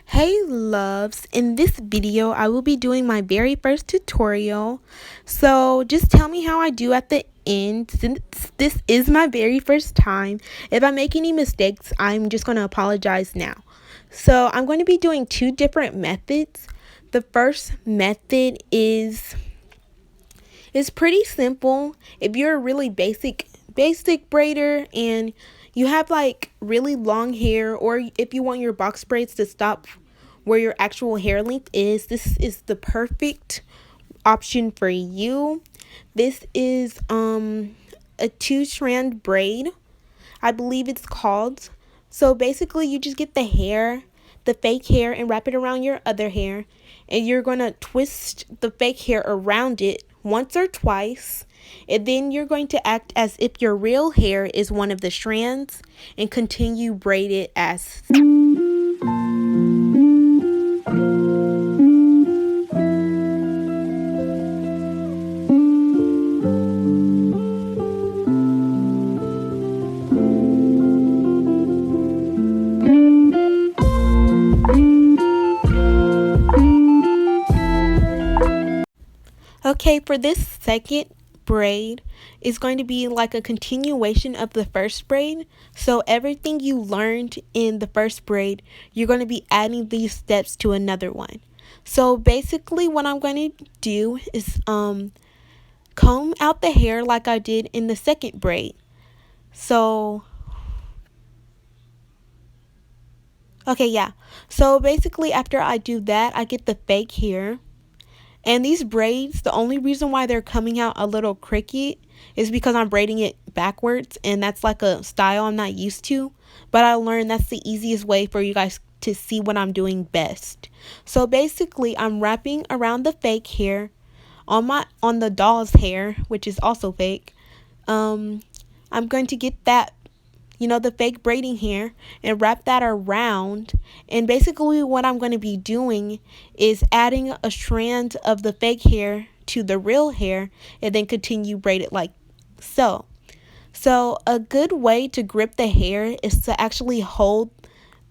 Hey loves, in this video I will be doing my very first tutorial, so just tell me how I do at the end since this is my very first time. If I make any mistakes, I'm just going to apologize now. So I'm going to be doing two different methods. The first method is pretty simple. If you're a really basic braider and you have like really long hair, or if you want your box braids to stop where your actual hair length is, this is the perfect option for you. This is a 2-strand braid, I believe it's called. So basically you just get the fake hair, and wrap it around your other hair, and you're going to twist the fake hair around it once or twice, and then you're going to act as if your real hair is one of the strands and continue braid it as Okay, for this second braid is going to be like a continuation of the first braid. So everything you learned in the first braid, you're going to be adding these steps to another one. So basically what I'm going to do is comb out the hair like I did in the second braid. So So basically after I do that, I get the fake hair. And these braids, the only reason why they're coming out a little crooked is because I'm braiding it backwards, and that's like a style I'm not used to. But I learned that's the easiest way for you guys to see what I'm doing best. So basically, I'm wrapping around the fake hair on the doll's hair, which is also fake. I'm going to get that, the fake braiding hair, and wrap that around. And basically what I'm going to be doing is adding a strand of the fake hair to the real hair, and then continue braid it like so. So a good way to grip the hair is to actually hold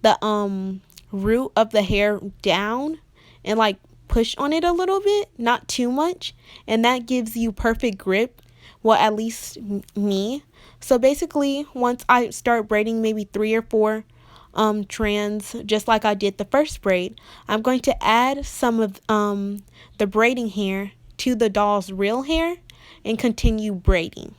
the root of the hair down and like push on it a little bit, not too much, and that gives you perfect grip. Well, at least me. So basically, once I start braiding maybe 3 or 4 strands, just like I did the first braid, I'm going to add some of the braiding hair to the doll's real hair and continue braiding.